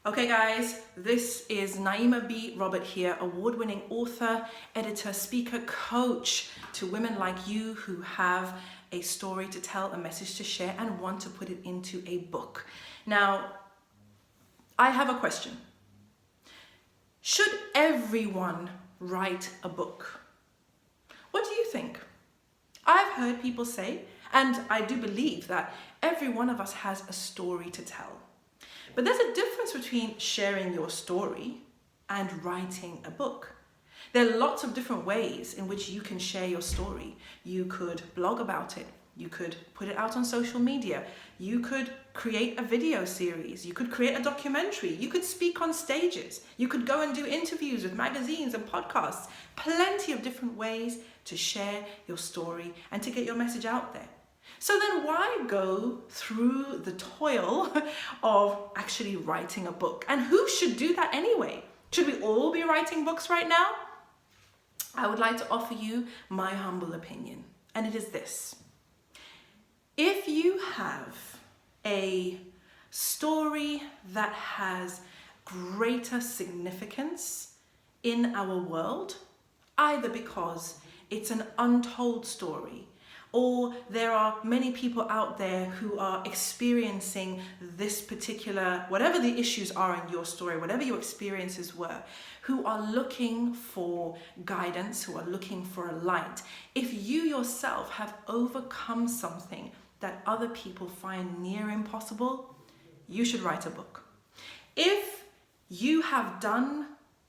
Okay guys, this is Naima B. Robert here, award-winning author, editor, speaker, coach to women like you who have a story to tell, a message to share, and want to put it into a book. Now, I have a question. Should everyone write a book? What do you think? I've heard people say, and I do believe that every one of us has a story to tell. But there's a difference between sharing your story and writing a book. There are lots of different ways in which you can share your story. You could blog about it. You could put it out on social media. You could create a video series. You could create a documentary. You could speak on stages. You could go and do interviews with magazines and podcasts. Plenty of different ways to share your story and to get your message out there. So then why go through the toil of actually writing a book? And who should do that anyway? Should we all be writing books right now? I would like to offer you my humble opinion, and it is this. If you have a story that has greater significance in our world, either because it's an untold story, or there are many people out there who are experiencing this particular, whatever the issues are in your story, whatever your experiences were, who are looking for guidance, who are looking for a light. If you yourself have overcome something that other people find near impossible, you should write a book. If you have done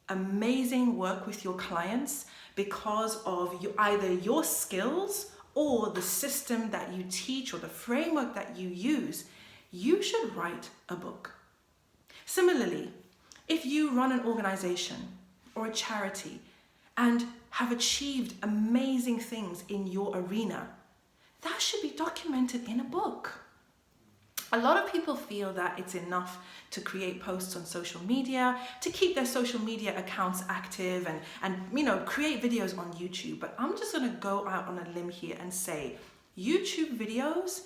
amazing work with your clients because of either your skills or the system that you teach or the framework that you use, you should write a book. Similarly, if you run an organization or a charity and have achieved amazing things in your arena, that should be documented in a book. A lot of people feel that it's enough to create posts on social media, to keep their social media accounts active and create videos on YouTube. But I'm just gonna go out on a limb here and say, YouTube videos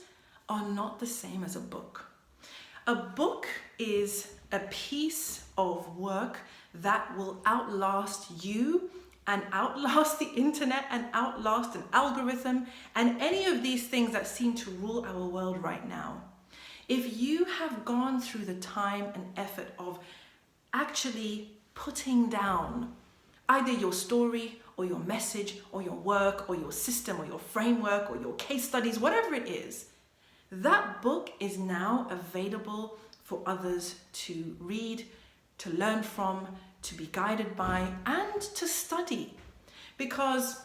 are not the same as a book. A book is a piece of work that will outlast you and outlast the internet and outlast an algorithm and any of these things that seem to rule our world right now. If you have gone through the time and effort of actually putting down either your story or your message or your work or your system or your framework or your case studies, whatever it is, that book is now available for others to read, to learn from, to be guided by, and to study. Because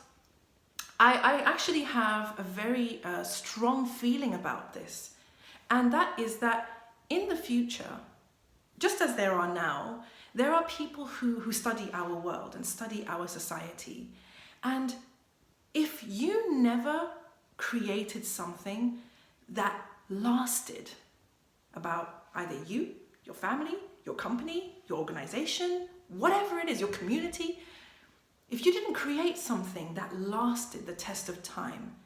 I actually have a very strong feeling about this. And that is that in the future, just as there are now, there are people who study our world and study our society. And if you never created something that lasted about either you, your family, your company, your organization, whatever it is, your community, if you didn't create something that lasted the test of time,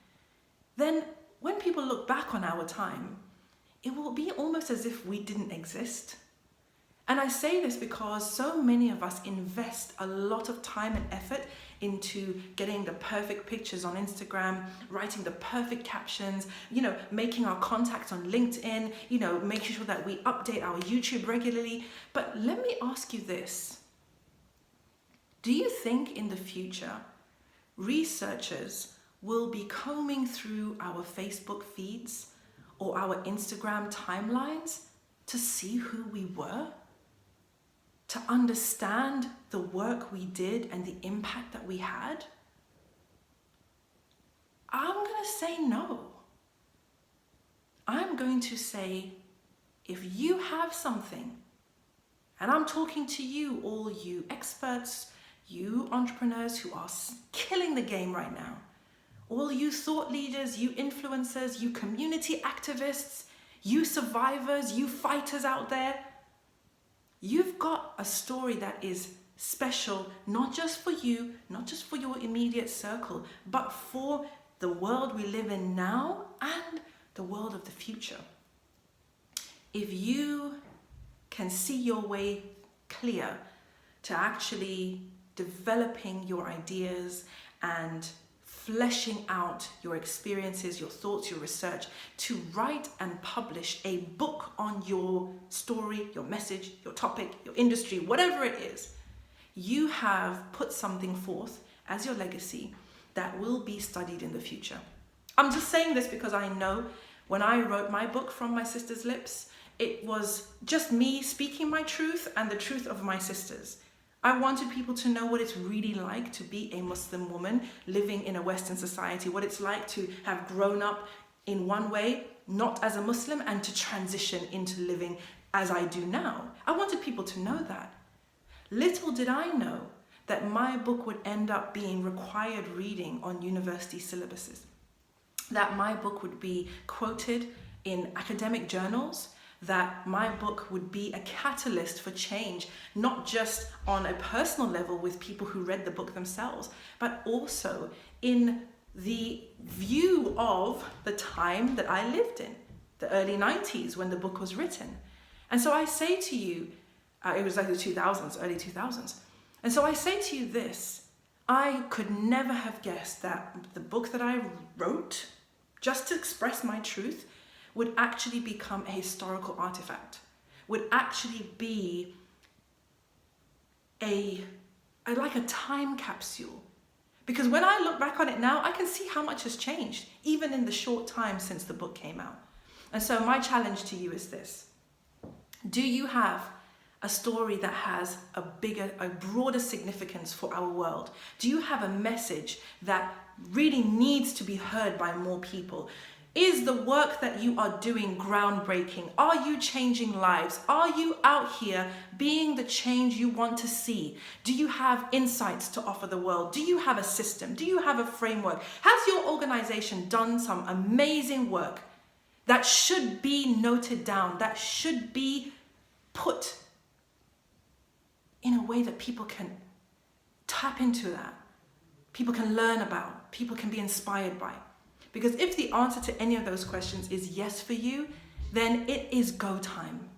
then when people look back on our time, it will be almost as if we didn't exist. And I say this because so many of us invest a lot of time and effort into getting the perfect pictures on Instagram, writing the perfect captions, making our contacts on LinkedIn, making sure that we update our YouTube regularly. But let me ask you this. Do you think in the future, researchers will be combing through our Facebook feeds or our Instagram timelines to see who we were? To understand the work we did and the impact that we had? I'm gonna say no. I'm going to say, if you have something, and I'm talking to you, all you experts, you entrepreneurs who are killing the game right now, all you thought leaders, you influencers, you community activists, you survivors, you fighters out there, you've got a story that is special, not just for you, not just for your immediate circle, but for the world we live in now and the world of the future. If you can see your way clear to actually developing your ideas and fleshing out your experiences, your thoughts, your research, to write and publish a book on your story, your message, your topic, your industry, whatever it is, you have put something forth as your legacy that will be studied in the future. I'm just saying this because I know when I wrote my book From My Sister's Lips, it was just me speaking my truth and the truth of my sisters. I wanted people to know what it's really like to be a Muslim woman living in a Western society, what it's like to have grown up in one way, not as a Muslim, and to transition into living as I do now. I wanted people to know that. Little did I know that my book would end up being required reading on university syllabuses, that my book would be quoted in academic journals, that my book would be a catalyst for change, not just on a personal level with people who read the book themselves, but also in the view of the time that I lived in, the early 90s when the book was written. And so I say to you, it was like the 2000s, early 2000s. And so I say to you this, I could never have guessed that the book that I wrote, just to express my truth, would actually become a historical artifact, would actually be like a time capsule. Because when I look back on it now, I can see how much has changed, even in the short time since the book came out. And so my challenge to you is this. Do you have a story that has a broader significance for our world? Do you have a message that really needs to be heard by more people? Is the work that you are doing groundbreaking? Are you changing lives? Are you out here being the change you want to see? Do you have insights to offer the world? Do you have a system? Do you have a framework? Has your organization done some amazing work that should be noted down, that should be put in a way that people can tap into, that people can learn about, people can be inspired by? Because if the answer to any of those questions is yes for you, then it is go time.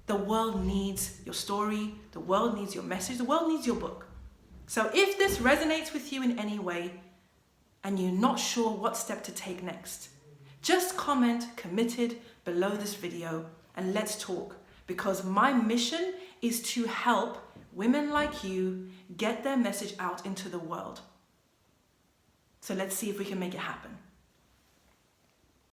The world needs your story, the world needs your message, the world needs your book. So if this resonates with you in any way and you're not sure what step to take next, just comment committed below this video and let's talk, because my mission is to help women like you get their message out into the world. So let's see if we can make it happen.